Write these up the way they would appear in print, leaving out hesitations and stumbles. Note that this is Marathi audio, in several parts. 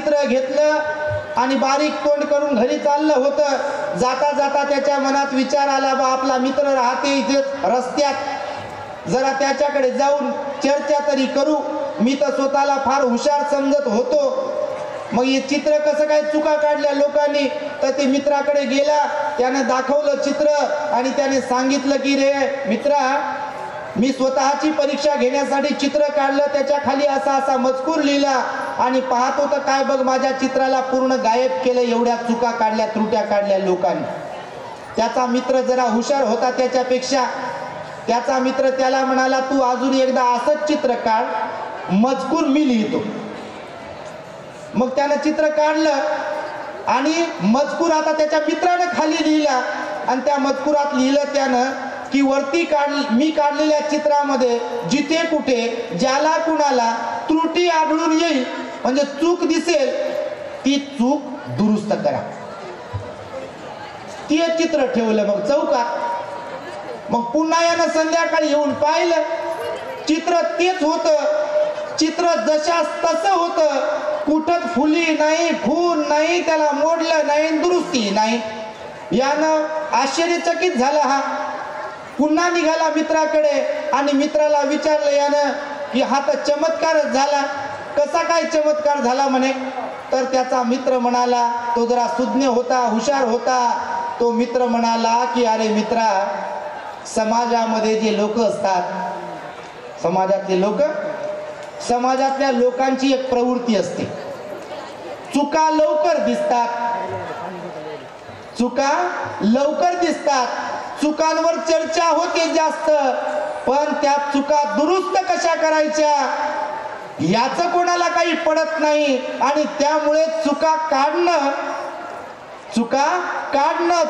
चित्र घेतलं आणि बारीक तोंड करून घरी चाललं होतं. जाता जाता त्याच्या मनात विचार आला, बा आपला मित्र राहते इथे रस्त्यात, जरा त्याच्याकडे जाऊन चर्चा तरी करू. मी तर स्वतःला फार हुशार समजत होतो. मग हे चित्र कसं काय चुका काढल्या लोकांनी. तर ते मित्राकडे गेला, त्यानं दाखवलं चित्र आणि त्याने सांगितलं की रे मित्रा, मी स्वतःची परीक्षा घेण्यासाठी चित्र काढलं, त्याच्या खाली असा असा मजकूर लिहिला आणि पाहतो तर काय बघ माझ्या चित्राला पूर्ण गायब केलं. एवढ्या चुका काढल्या, त्रुट्या काढल्या लोकांनी. त्याचा मित्र जरा हुशार होता त्याच्यापेक्षा. त्याचा मित्र त्याला म्हणाला, तू अजून एकदा असंच चित्र काढ, मजकूर मी लिहितो. मग त्यानं चित्र काढलं आणि मजकूर आता त्याच्या मित्रानं खाली लिहिला आणि त्या मजकुरात लिहिलं त्यानं की वरती मी काढलेल्या चित्रामध्ये जिथे कुठे ज्याला कुणाला त्रुटी आढळून येईल, म्हणजे चूक दिसेल, ती चूक दुरुस्त करा. ती चित्र ठेवलं मग चौकात. मग पुन्हा यानं संध्याकाळी येऊन पाहिलं, चित्र तेच होतं. चित्र जशास तसं होतं, कुठं फुली नाही, खून नाही, त्याला मोडलं नाही, दुरुस्ती नाही. यानं आश्चर्यचकित झाला. हा पुन्हा निघाला मित्राकडे आणि मित्राला विचारलं यानं की हा तर चमत्कारच झाला. कसा काय चमत्कार झाला म्हणे. तर त्याचा मित्र म्हणाला, तो जरा सुज्ञ होता, हुशार होता. तो मित्र म्हणाला की अरे मित्रा, समाजामध्ये जे लोक असतात, समाजातले लोक, समाजातल्या लोकांची एक प्रवृत्ती असते, चुका लवकर दिसतात, चुका लवकर दिसतात, चुकांवर चर्चा होते जास्त, पण त्या चुका दुरुस्त कशा करायच्या याचं कोणाला काही पडत नाही. आणि त्यामुळे चुका काढणं,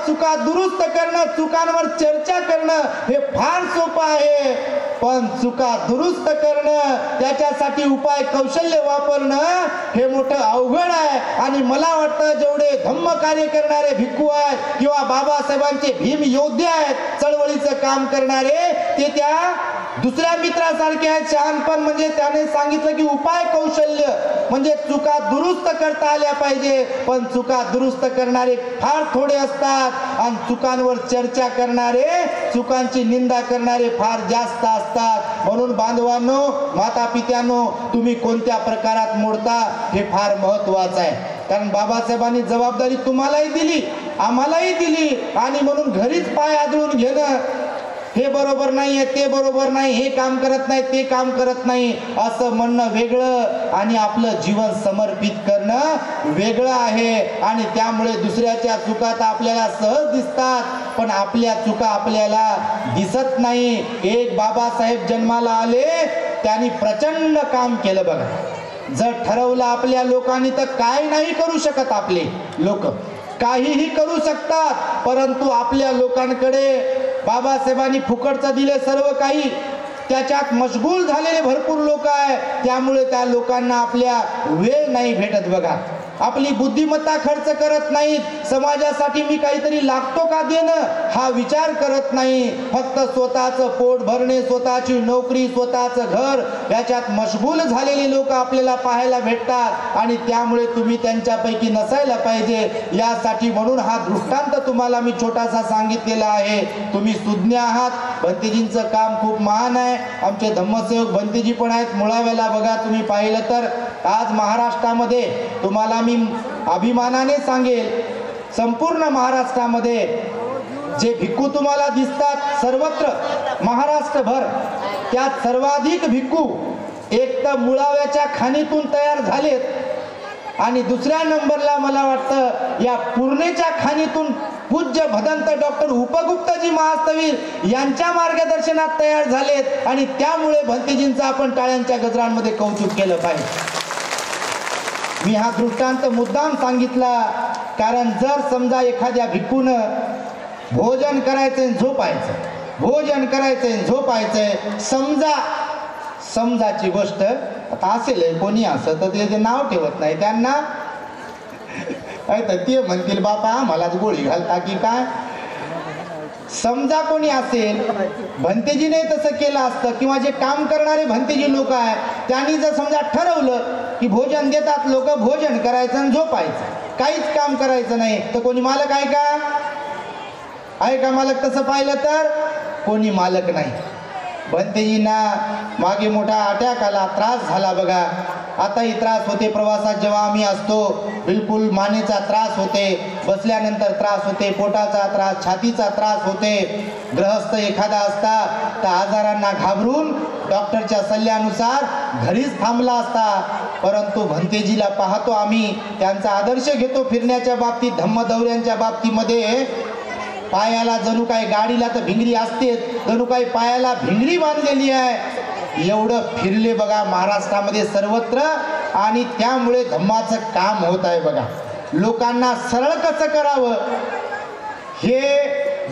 चुका दुरुस्त करणं, चुकांवर चर्चा करणं हे फार सोपं आहे. पण चुका दुरुस्त करणं, त्याच्यासाठी उपाय कौशल्य वापरणं हे मोठं अवघड आहे. आणि मला वाटतं जेवढे धम्म कार्य करणारे भिक्खू आहेत किंवा बाबासाहेबांचे भीम योद्धे आहेत, चळवळीचं काम करणारे, ते त्या दुसऱ्या मित्रासारखे आहेत. शहाणपण म्हणजे त्याने सांगितलं की उपाय कौशल्य म्हणजे चुका दुरुस्त करता आल्या पाहिजे. पण चुका दुरुस्त करणारे फार थोडे असतात आणि चुकांवर चर्चा करणारे, चुकांची निंदा करणारे फार जास्त असतात. म्हणून बांधवांनो, माता पित्यांनो, तुम्ही कोणत्या प्रकारात मोडता हे फार महत्वाचं आहे. कारण बाबासाहेबांनी जबाबदारी तुम्हालाही दिली, आम्हालाही दिली. आणि म्हणून घरीच पाय आदळून घेणं हे बरोबर नाहीये, ते बरोबर नाही, हे काम करत नाही, ते काम करत नाही असं म्हणणं वेगळं आणि आपलं जीवन समर्पित करणं वेगळं आहे. आणि त्यामुळे दुसऱ्याच्या चुका तर आपल्याला सहज दिसतात, पण आपल्या चुका आपल्याला दिसत नाही. एक बाबासाहेब जन्माला आले, त्यांनी प्रचंड काम केलं बघा. जर ठरवलं आपल्या लोकांनी तर काय नाही करू शकत. आपले लोक काहीही करू शकतात, परंतु आपल्या लोकांकडे बाबासाहेबांनी फुकटचं दिले सर्व काही, त्याच्यात मशगूल झालेले भरपूर लोक आहे. त्यामुळे त्या लोकांना आपल्या वेळ नाही भेटत बघा. आपली बुद्धिमत्ता खर्च करत नाहीत. समाजासाठी मी काहीतरी लागतो का देणं हा विचार करत नाही. फक्त स्वतःचं पोट भरणे, स्वतःची नोकरी, स्वतःचं घर याच्यात मशगूल झालेली लोक आपल्याला पाहायला भेटतात. आणि त्यामुळे तुम्ही त्यांच्यापैकी नसायला पाहिजे. यासाठी म्हणून हा दृष्टांत तुम्हाला मी छोटासा सांगितलेला आहे. तुम्ही सुज्ञ आहात. भंतेजींचं काम खूप महान आहे. आमचे धम्मसेवक भंतेजी पण आहेत मुळाव्याला बघा. तुम्ही पाहिलं तर आज महाराष्ट्रामध्ये तुम्हाला मी अभिमानाने सांगेल, संपूर्ण महाराष्ट्रामध्ये जे भिक्खू तुम्हाला दिसतात सर्वत्र महाराष्ट्रभर, त्यात सर्वाधिक भिक्खू एक तर मुळाव्याच्या खाणीतून तयार झालेत आणि दुसऱ्या नंबरला मला वाटतं या पूर्णेच्या खाणीतून पूज्य भदंत डॉक्टर उपगुप्तजी महास्तवीर यांच्या मार्गदर्शनात तयार झालेत. आणि त्यामुळे भंतेजींचं आपण टाळ्यांच्या गजरांमध्ये कौतुक केलं पाहिजे. मी हा दृष्टांत मुद्दाम सांगितला कारण जर समजा एखाद्या भिक्खूनं भोजन करायचंय झोपायचं, भोजन करायचंय झोपायचंय, समजाची गोष्ट आता असेल, कोणी असं तर ते नाव ठेवत नाही त्यांना, ते म्हणतील बापा मलाच गोळी घालता की काय. समजा कोणी असेल, भंतेजीने तसं केलं असतं किंवा जे काम करणारे भंतेजी लोक आहेत त्यांनी जर समजा ठरवलं की भोजन देतात लोक, भोजन करायचं आणि झोपायचं, काहीच काम करायचं नाही. तर कोणी मालक आहे का? आहे का मालक? तसं पाहिलं तर कोणी मालक नाही. भंतेजींना मागे मोठा अटॅक आला, त्रास झाला बघा. आताही त्रास होते प्रवासात जेव्हा आम्ही असतो, बिलकुल मानेचा त्रास होते, बसल्यानंतर त्रास होते, पोटाचा त्रास, छातीचा त्रास होते. ग्रहस्थ एखादा असता तर आजारांना घाबरून डॉक्टरच्या सल्ल्यानुसार घरीच थांबला असता. परंतु भंतेजीला पाहतो आम्ही, त्यांचा आदर्श घेतो फिरण्याच्या बाबतीत, धम्मदौऱ्यांच्या बाबतीमध्ये. पायाला जणू काही, गाडीला तर भिंगरी असतेच, जणू काही पायाला भिंगरी बांधलेली आहे. एवढं फिरले बघा महाराष्ट्रामध्ये सर्वत्र, आणि त्यामुळे धम्माचं काम होत आहे बघा. लोकांना सरळ कसं करावं हे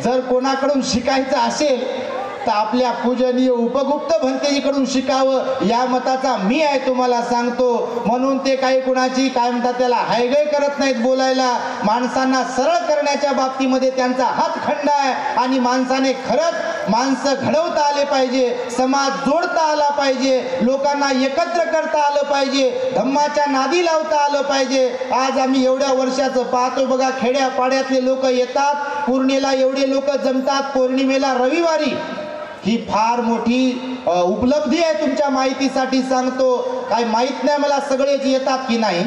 जर कोणाकडून शिकायचं असेल तर आपल्या पूजनीय उपगुप्त भंतेजीकडून शिकावं, या मताचा मी आहे, तुम्हाला सांगतो. म्हणून ते काही कुणाची काय म्हणतात त्याला हायगय करत नाहीत बोलायला. माणसांना सरळ करण्याच्या बाबतीमध्ये त्यांचा हातखंड आहे. आणि माणसाने खरंच माणसं घडवता आले पाहिजे, समाज जोडता आला पाहिजे, लोकांना एकत्र करता आलं पाहिजे, धम्माच्या नादी लावता आलं पाहिजे. आज आम्ही एवढ्या वर्षाचं पाहतो बघा, खेड्यापाड्यातले लोक येतात, पूर्णेला एवढे लोक जमतात, पौर्णिमेला रविवारी. ही फार मोठी उपलब्धी आहे, तुमच्या माहितीसाठी सांगतो. काय माहित नाही मला सगळेच येतात की नाही,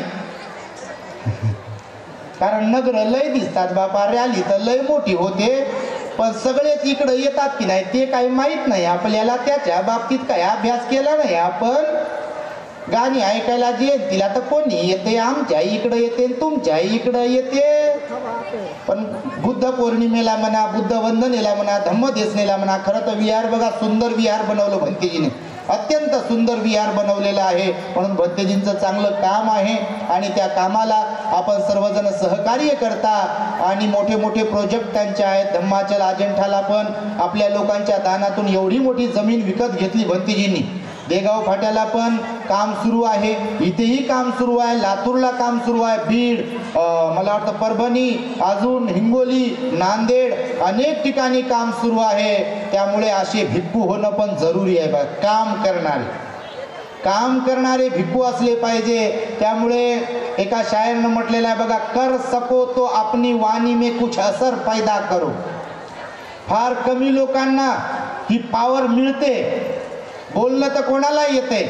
कारण नगर लय दिसतात बापा, रॅली तर लय मोठी होते, पण सगळेच इकडे येतात की नाही ते काही माहित नाही आपल्याला. त्याच्या बाबतीत काय अभ्यास केला नाही आपण. गाणी ऐकायला जयंतीला तर कोणी येते, आमच्या इकडे येते, तुमच्या इकडे येते, पण बुद्ध पौर्णिमेला म्हणा, बुद्ध वंदनेला म्हणा, धम्मदेसनेला म्हणा, खरं तर विहार बघा, सुंदर विहार बनवलं भंतेजीने, अत्यंत सुंदर विहार बनवलेलं आहे. म्हणून भंतेजींचं चांगलं काम आहे आणि त्या कामाला आपण सर्वजण सहकार्य करता. आणि मोठे मोठे प्रोजेक्ट त्यांचे आहेत. धम्माचल अजंठाला पण आपल्या लोकांच्या दानातून एवढी मोठी जमीन विकत घेतली भंतेजींनी. देगाव फाट्याला पण काम सुरू आहे, इथेही काम सुरू आहे, लातूरला काम सुरू आहे, बीड, मला वाटतं परभणी, अजून हिंगोली, नांदेड, अनेक ठिकाणी काम सुरू आहे. त्यामुळे असे भिक्खू होणं पण जरुरी आहे बघा. काम करणारे भिक्खू असले पाहिजे. त्यामुळे एका शायरनं म्हटलेलं आहे बघा, कर सको तो अपनी वाणी में कुछ असर पैदा करो. फार कमी लोकांना ही पॉवर मिळते. बोलणं तर कोणाला येते,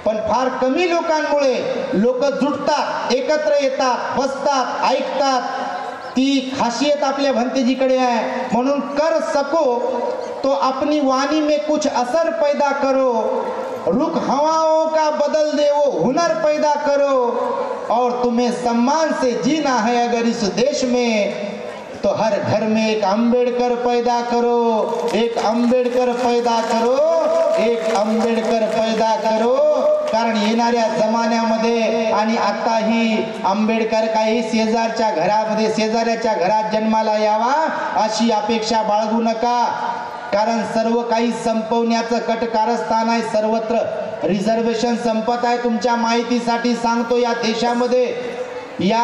पण फार कमी लोकांमुळे लोक जुटतात, एकत्र येतात, बसतात, ऐकतात. ती खासियत आपल्या भंतेजीकडे आहे. म्हणून कर सको तो अपनी वाणी में कुछ असर पैदा करो, रुख हवाओं का बदल दे वो हुनर पैदा करो, और तुम्हें सम्मान से जीना है अगर इस देश में तो हर घर में एक अंबेडकर पैदा करो, एक अंबेडकर पैदा करो, एक अंबेडकर पैदा करो. कारण येणाऱ्या जमान्यामध्ये आणि आताही आंबेडकर काही शेजारच्या घरामध्ये, शेजाऱ्याच्या घरात जन्माला यावा अशी अपेक्षा बाळगू नका. कारण सर्व काही संपवण्याचं कटकारस्थान आहे सर्वत्र. रिझर्वेशन संपत आहे. तुमच्या माहितीसाठी सांगतो, या देशामध्ये या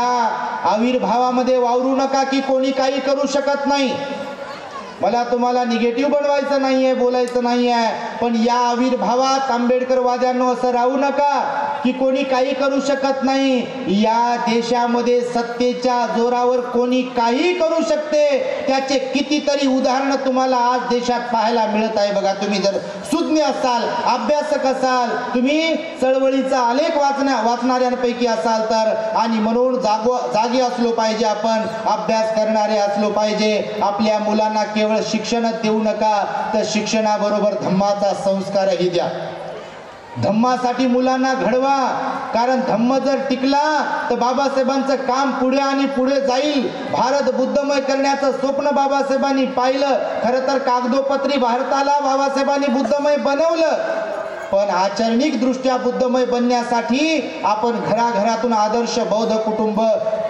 आविर्भावामध्ये वावरू नका की कोणी काही करू शकत नाही. मला तुम्हाला निगेटिव्ह बनवायचं नाहीये, बोलायचं नाहीये, पण या आविर्भावात आंबेडकरवाद्यांनो असं राहू नका की कोणी काही करू शकत नाही. या देशामध्ये सत्तेच्या जोरावर कोणी काही करू शकते. त्याचे कितीतरी उदाहरणं तुम्हाला आज देशात पाहायला मिळत आहे बघा. तुम्ही जर सुज्ञ असाल, अभ्यासक असाल, तुम्ही चळवळीचा आलेख वाचणाऱ्यांपैकी असाल तर, आणि म्हणून जागे असलो पाहिजे आपण, अभ्यास करणारे असलो पाहिजे. आपल्या मुलांना केवळ शिक्षणच देऊ नका, तर शिक्षणाबरोबर धम्माचा संस्कारही द्या. धम्मासाठी मुलांना घडवा. कारण धम्म जर टिकला तर बाबासाहेबांचं काम पुढे आणि पुढे जाईल. भारत बुद्धमय करण्याचं स्वप्न बाबासाहेबांनी पाहिलं. खरं तर कागदोपत्री भारताला बाबासाहेबांनी बुद्धमय बनवलं, पण आचरणिक दृष्ट्या बुद्धमय बनण्यासाठी आपण घराघरातून आदर्श बौद्ध कुटुंब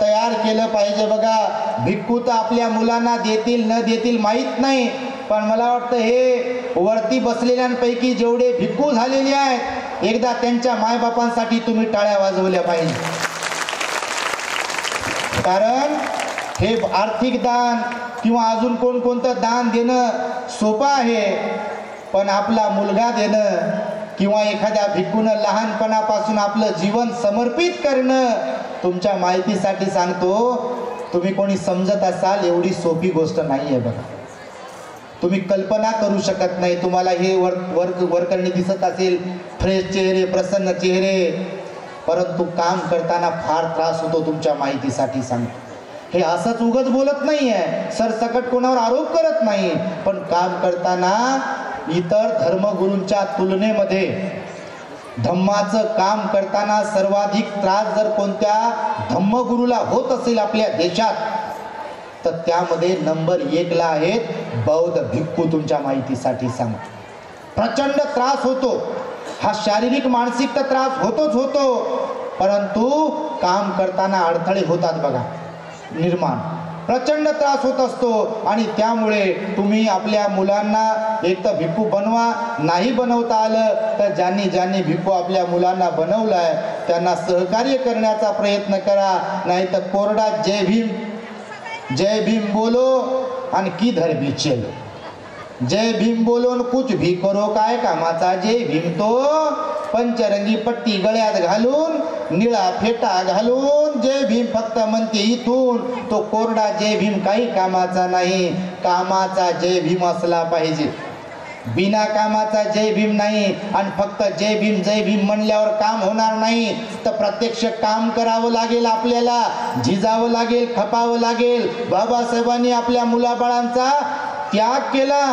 तयार केलं पाहिजे बघा. भिक्खू तर आपल्या मुलांना देतील न देतील माहीत नाही, पण मला वाटतं हे वरती बसलेल्यांपैकी जेवढे भिक्खू झालेले आहेत, एकदा त्यांच्या मायबापांसाठी तुम्ही टाळ्या वाजवल्या पाहिजे. कारण हे आर्थिक दान किंवा अजून कोणकोणतं दान देणं सोपं आहे, पण आपला मुलगा देणं किंवा एखाद्या भिक्खूनं लहानपणापासून आपलं जीवन समर्पित करणं, तुमच्या माहितीसाठी सांगतो, तुम्ही कोणी समजत असाल एवढी सोपी गोष्ट नाही आहे बघा. तुम्ही कल्पना करू शकत नाही. तुम्हाला हे वरकरणी दिसत असेल, फ्रेश चेहरे, प्रसन्न चेहरे, परंतु काम करताना फार त्रास होतो. तुमच्या माहितीसाठी सांगतो, हे असंच उगाच बोलत नाही आहे, सरसकट कोणावर आरोप करत नाही, पण काम करताना इतर धर्मगुरूंच्या तुलनेमध्ये धम्माचं काम करताना सर्वाधिक त्रास जर कोणत्या धम्मगुरूला होत असेल आपल्या देशात, तर त्यामध्ये नंबर 1 ला आहेत बौद्ध भिक्खू. तुमच्या माहितीसाठी सांग, प्रचंड त्रास होतो. हा शारीरिक मानसिक तर त्रास होतोच होतो, परंतु काम करताना अडथळे होतात बघा निर्माण, प्रचंड त्रास होत असतो. आणि त्यामुळे तुम्ही आपल्या मुलांना एक तर भिक्खू बनवा, नाही बनवता आलं तर ज्यांनी भिक्खू आपल्या मुलांना बनवलाय त्यांना सहकार्य करण्याचा प्रयत्न करा. नाही तर कोरडा जय भीम बोलो आणि किधर भी चलो. जय भीम बोलो कुछ भी करो, काय कामाचा जय भीम तो. पंचरंगी पट्टी गळ्यात घालून, निळा फेटा घालून जय भीम फक्त म्हणते इथून, तो कोरडा जय भीम काही कामाचा नाही. कामाचा जय भीम असला पाहिजे, बिना कामाचा जय भीम नाही. आणि फक्त जय भीम म्हणल्यावर काम होणार नाही, तर प्रत्यक्ष काम करावं लागेल, आपल्याला झिजावं लागेल, खपावं लागेल. बाबासाहेबांनी आपल्या मुलाबाळांचा त्याग केला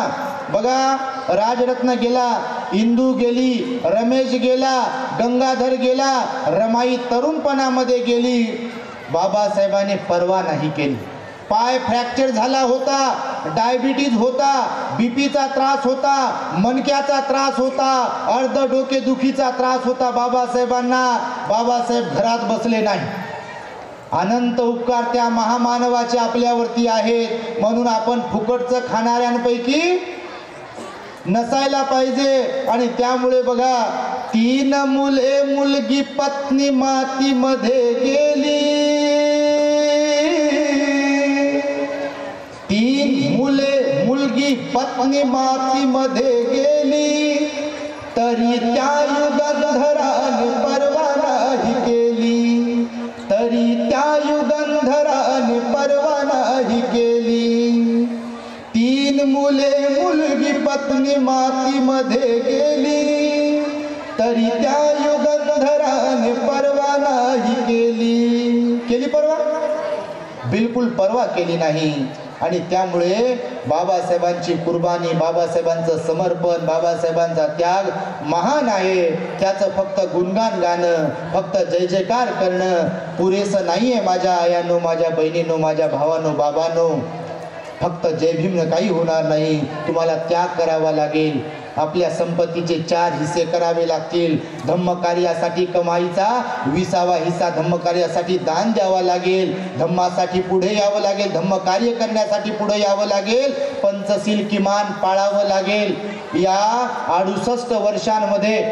बघा. राजरत्न गेला, इंदू गेली, रमेश गेला, गंगाधर गेला, रमाई तरुणपणामध्ये गेली. बाबासाहेबांनी पर्वा नाही केली. पाय फ्रॅक्चर झाला होता, डायबिटीज होता, बीपीचा त्रास होता, मणक्याचा त्रास होता, अर्ध डोकेदुखीचा त्रास होता बाबासाहेबांना. बाबासाहेब घरात बसले नाही. अनंत उपकार त्या महामानवाचे आपल्यावरती आहेत, म्हणून आपण फुकटचं खाणाऱ्यांपैकी नसायला पाहिजे. आणि त्यामुळे बघा, 3 मुले मुलगी पत्नी मातीमध्ये गेली. 3 मुले मुलगी पत्नी मातीमध्ये गेली, तरी त्या युगंधराने पर्वा नाही केली, तरी त्या युगंधराने पर्वा नाही केली. 3 मुले मुलगी पत्नी मातीमध्ये गेली, तरी त्या युगंधराने पर्वा नाही केली. केली पर्वा? बिलकुल पर्वा केली नाही. आणि त्यामुळे बाबासाहेबांची कुर्बानी, बाबासाहेबांचं समर्पण, बाबासाहेबांचा त्याग महान आहे. त्याचं फक्त गुणगान गाणं, फक्त जय जयकार करणं पुरेसं नाही आहे. माझ्या आयानो, माझ्या बहिणीनो, माझ्या भावानो, बाबांनो, फक्त जय भीमनं काही होणार नाही. तुम्हाला त्याग करावा लागेल. आपल्या संपत्तीचे 4 हिस्से करावे लागतील. धम्मकार्यासाठी कमाईचा 20वा हिस्सा धम्मकार्यासाठी दान द्यावा लागेल. धम्मासाठी पुढे यावं लागेल, धम्मकार्य करण्यासाठी पुढे यावं लागेल. पंचशील किमान पाळावं लागेल. या 68 वर्षांमध्ये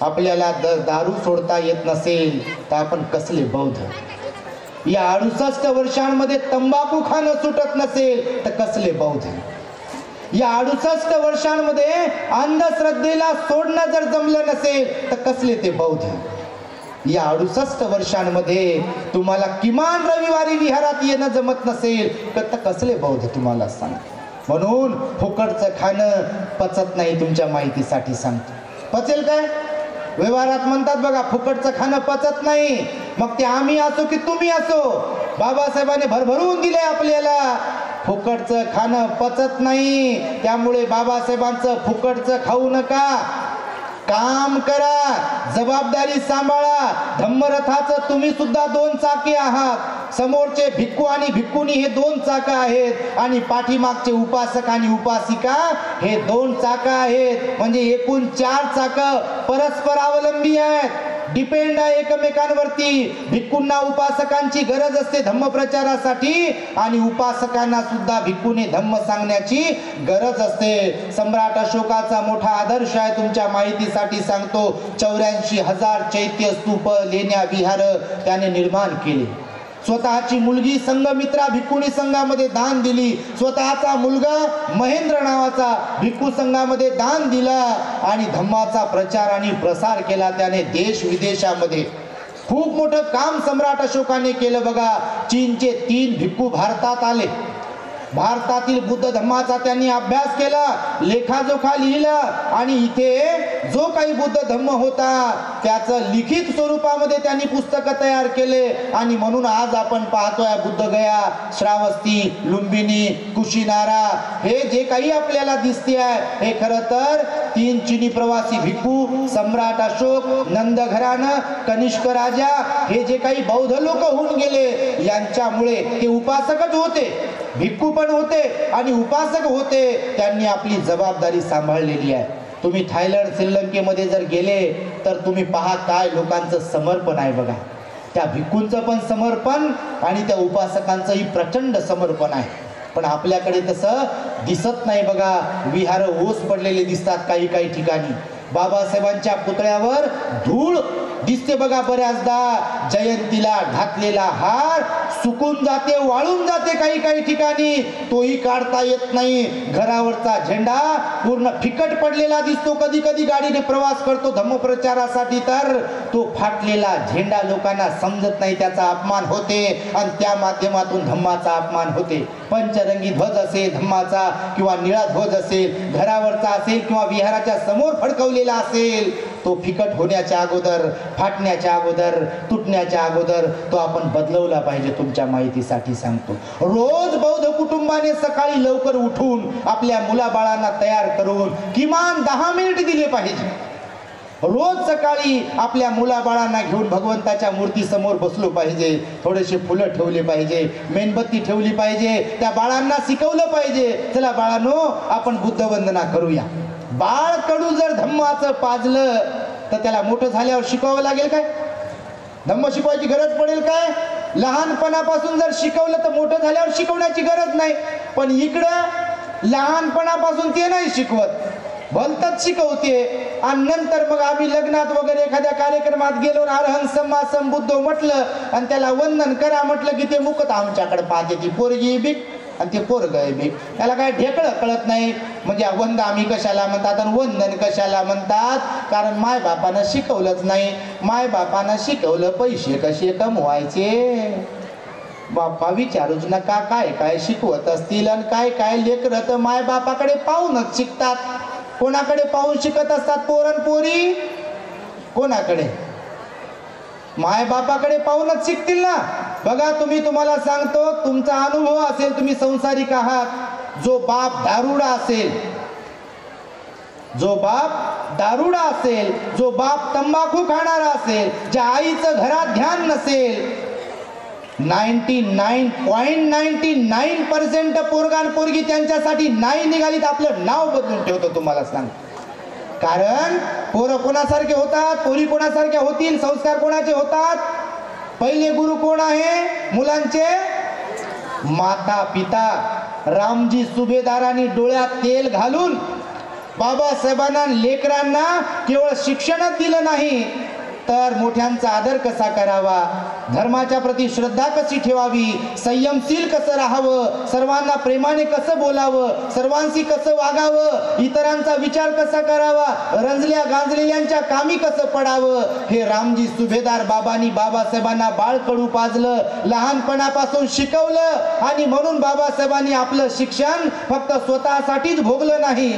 आपल्याला दारू सोडता येत नसेल तर आपण कसले बौद्ध. या 68 वर्षांमध्ये तंबाखू खाणं सुटत नसेल तर कसले बौद्ध. या 68 वर्षांमध्ये अंधश्रद्धेला सोडणं जर जमलं नसेल तर कसले ते बौद्ध. या 68 वर्षांमध्ये तुम्हाला किमान रविवारी विहारात येणं जमत नसेल तर कसले बौद्ध तुम्हाला सांग. म्हणून फुकटचं खाणं पचत नाही. तुमच्या माहितीसाठी सांगतो. पचेल काय? व्यवहारात म्हणतात बघा, फुकटचं खाणं पचत नाही. मग ते आम्ही असो की तुम्ही असो, बाबासाहेबांनी भरभरून दिले आपल्याला. फुकटचं खाणं पचत नाही. त्यामुळे बाबासाहेबांचं फुकटचं खाऊ नका. काम करा, जबाबदारी सांभाळा. धम्मरथाचं तुम्ही सुद्धा 2 चाके आहात. समोरचे भिक्खू आणि भिक्खुनी हे 2 चाकं आहेत, आणि पाठीमागचे उपासक आणि उपासिका हे 2 चाकं आहेत. म्हणजे एकूण 4 चाकं परस्पर अवलंबी आहेत, डिपेंड आहे एकमेकांवरती. भिक्खूंना उपासकांची गरज असते धम्म प्रचारासाठी, आणि उपासकांना सुद्धा भिक्खूने धम्म सांगण्याची गरज असते. सम्राट अशोकाचा मोठा आदर्श आहे. तुमच्या माहितीसाठी सांगतो, 84,000 चैत्य स्तूप, लेण्या, विहार त्याने निर्माण केले. स्वतःची मुलगी संघमित्रा भिक्खुनी संघामध्ये दान दिली, स्वतःचा मुलगा महेंद्र नावाचा भिक्खू संघामध्ये दान दिला आणि धम्माचा प्रचार आणि प्रसार केला त्याने देश विदेशामध्ये. खूप मोठं काम सम्राट अशोकाने केलं बघा. चीनचे 3 भिक्खू भारतात आले. भारतातील बुद्ध धम्माचा त्यांनी अभ्यास केला, लेखाजोखा लिहिला आणि इथे जो काही बुद्ध धम्म होता त्याचं लिखित स्वरूपामध्ये त्यांनी पुस्तकं तयार केले. आणि म्हणून आज आपण पाहतोय बुद्धगया, श्रावस्ती, लुंबिनी, कुशीनारा हे जे काही आपल्याला दिसते आहे हे खरं तर 3 चीनी प्रवासी भिक्खू, सम्राट अशोक, नंद घराणं, कनिष्क राजा हे जे काही बौद्ध लोक होऊन गेले यांच्यामुळे ते उपासकच होते, भिक्खू पण होते आणि उपासक होते. त्यांनी आपली जबाबदारी सांभाळलेली आहे. तुम्ही थायलंड, श्रीलंकेमध्ये जर गेले तर तुम्ही पहा काय लोकांचं समर्पण आहे बघा. त्या भिक्खूंचं पण समर्पण आणि त्या उपासकांचंही प्रचंड समर्पण आहे. पण आपल्याकडे तसं दिसत नाही बघा. विहार ओस पडलेले दिसतात काही काही ठिकाणी. बाबासाहेबांच्या पुतळ्यावर धूळ दिसते बघा बऱ्याचदा. जयंतीला घातलेला हार सुकून जाते, वाळून जाते काही काही ठिकाणी, तोही काढता येत नाही. घरावरचा झेंडा पूर्ण फिकट पडलेला दिसतो. कधी कधी गाडीने प्रवास करतो धम्मप्रचारासाठी तर तो फाटलेला झेंडा लोकांना समजत नाही, त्याचा अपमान होते आणि त्या माध्यमातून धम्माचा अपमान होते. पंचरंगी ध्वज असेल धम्माचा किंवा निळा ध्वज असेल, घरावरचा असेल किंवा विहाराच्या समोर फडकवलेला असेल, तो फिकट होण्याच्या अगोदर, फाटण्याच्या अगोदर, तुटण्याच्या अगोदर तो आपण बदलवला पाहिजे. तुमच्या माहितीसाठी सांगतो, रोज बौद्ध कुटुंबाने सकाळी लवकर उठून आपल्या मुलाबाळांना तयार करून किमान 10 मिनिट दिले पाहिजे. रोज सकाळी आपल्या मुलाबाळांना घेऊन भगवंताच्या मूर्ती समोर बसलो पाहिजे, थोडेसे फुलं ठेवले पाहिजे, मेणबत्ती ठेवली पाहिजे, त्या बाळांना शिकवलं पाहिजे, चला बाळांनो आपण बुद्ध वंदना करूया. बाळ कडू जर धम्माचं पाजलं तर त्याला मोठं झाल्यावर शिकवावं लागेल काय? धम्म शिकवायची गरज पडेल काय? लहानपणापासून जर शिकवलं तर मोठं झाल्यावर शिकवण्याची गरज नाही. पण इकडं लहानपणापासून ते नाही शिकवत, भलतच शिकवते. आणि नंतर मग आम्ही लग्नात वगैरे एखाद्या कार्यक्रमात गेलो, अरहं सम्मा संबुद्धो म्हटलं आणि त्याला वंदन करा म्हटलं की ते मुकत आमच्याकडे पाहते, ती पोरगी बी आणि ते पोरग बी. त्याला काय ढेकळं कळत नाही. म्हणजे वंद आम्ही कशाला म्हणतात आणि वंदन कशाला म्हणतात? कारण माय बापानं शिकवलंच नाही. माय बापानं शिकवलं पैसे कसे कमवायचे. बापा विचारूच नका काय काय शिकवत असतील आणि काय काय लेकरं तर माय बापाकडे पाहूनच शिकतात. कोणाकडे पाहून शिकत असतात पोरण पोरी? कोणाकडे? माय बापाकडे पाहूनच शिकतील ना. बघा तुम्हाला सांगतो, तुमचा अनुभव असेल, तुम्ही संसारिक आहात, जो बाप दारुडा असेल, जो बाप दारुडा असेल, जो बाप तंबाखू खाणारा असेल, ज्या आईचं घरात ध्यान नसेल, 99.99% पोरगा पोरगी त्यांच्यासाठी नाही निघालीत आपलं नाव बदलून ठेवतो. तुम्हाला सांग, कारण पोरं कोणासारखे होतात, पोरी कोणासारख्या होतील, संस्कार कोणाचे होतात? पहिले गुरु कोण आहे मुलांचे? माता पिता. रामजी सुभेदारांनी डोळ्यात तेल घालून बाबासाहेबांना लेकरांना केवळ शिक्षणच दिलं नाही तर मोठ्यांचा आदर कसा करावा, धर्माच्या प्रती श्रद्धा कशी ठेवावी, संयमशील कसं राहावं, सर्वांना प्रेमाने कसं बोलावं, सर्वांशी कसं वागावं, इतरांचा विचार कसा करावा, रंजल्या गांजलेल्यांच्या कामी कसं पडावं, हे रामजी सुभेदार बाबांनी बाबासाहेबांना बाळकडू पाजलं, लहानपणापासून शिकवलं. आणि म्हणून बाबासाहेबांनी आपलं शिक्षण फक्त स्वतःसाठीच भोगलं नाही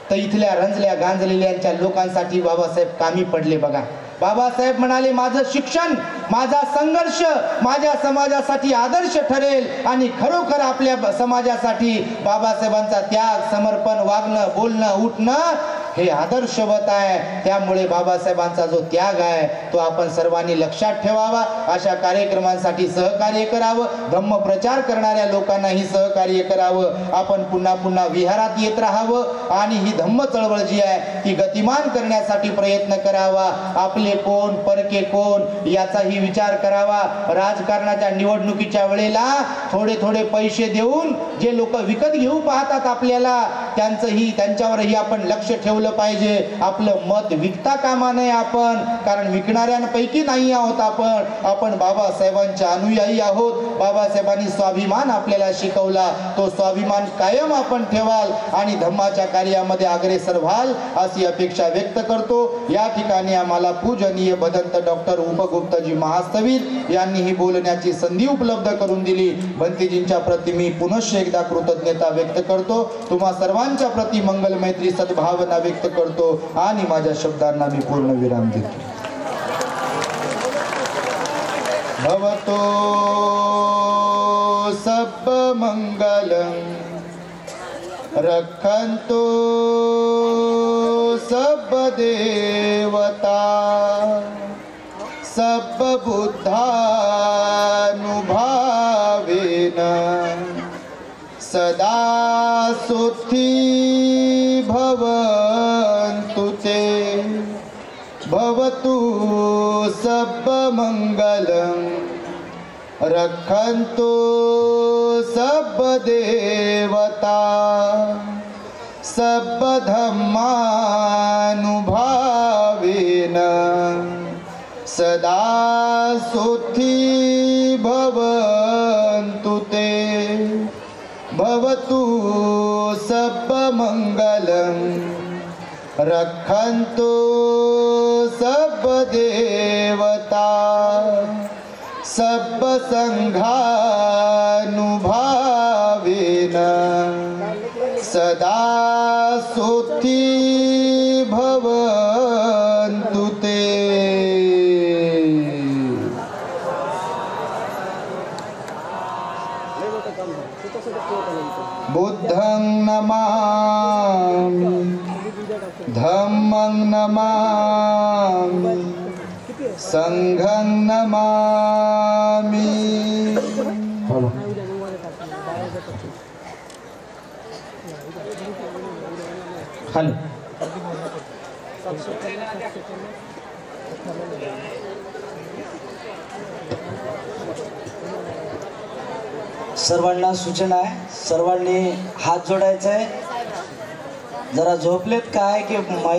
तर इथल्या रंजल्या गांजलेल्यांच्या लोकांसाठी बाबासाहेब कामी पडले. बघा, बाबासाहेब म्हणाले, माझं शिक्षण, माझा संघर्ष माझ्या समाजासाठी आदर्श ठरेल. आणि खरोखर आपल्या समाजासाठी बाबासाहेबांचा त्याग, समर्पण, वागणं, बोलणं, उठणं हे आदर्शवत आहे. त्यामुळे बाबासाहेबांचा जो त्याग आहे तो आपण सर्वांनी लक्षात ठेवावा. अशा कार्यक्रमांसाठी सहकार्य करावं, धम्म प्रचार करणाऱ्या लोकांनाही सहकार्य करावं. आपण पुन्हा पुन्हा विहारात येत राहावं आणि ही धम्म चळवळ जी आहे ती गतिमान करण्यासाठी प्रयत्न करावा. आपले कोण, परके कोण याचाही विचार करावा. राजकारणाच्या निवडणुकीच्या वेळेला थोडे थोडे पैसे देऊन जे लोक विकत घेऊ पाहतात आपल्याला, त्यांच्यावरही आपण लक्ष ठेवलं ठेवलं पाहिजे. आपलं मत विकता कामा नये आपण, कारण विकणाऱ्यांपैकी नाही आहोत आपण बाबासाहेबांच्या अनुयायी आहोत. बाबासाहेबांनी स्वाभिमान आपल्याला शिकवला, तो स्वाभिमान कायम आपण ठेवाल आणि धम्माच्या कार्यामध्ये अग्रेसर व्हाल अशी अपेक्षा व्यक्त करतो. या ठिकाणी आम्हाला पूजनीय भदंत डॉक्टर उपगुप्तजी महास्तवीर यांनी ही बोलण्याची संधी उपलब्ध करून दिली. भंतेजींच्या प्रती मी पुनश्च एकदा कृतज्ञता व्यक्त करतो. तुम्हा सर्वांच्या प्रती मंगल मैत्री सद्भावना व्यक्त करतो आणि माझ्या शब्दांना मी पूर्ण विराम देतो. भवतो सब मंगलम रक्षन्तु सब देवता सब बुद्धानुभावेन सदा सुखी भवन्तु ते. भवतु सब मंगलम रक्षन्तु सब देवता सब धम्मानुभावेन सदा सुखी भवन्तु ते. भवतु सब मंगलम रक्षन्तु सब देवता सब संघानुभावेन सदा सुखी भवन्तु ते. बुद्धं नमामि धम्मं नमामि संघं नमामि. सर्वांना सूचना आहे, सर्वांनी हात जोडायचा आहे. जरा झोपलेत काय की महिला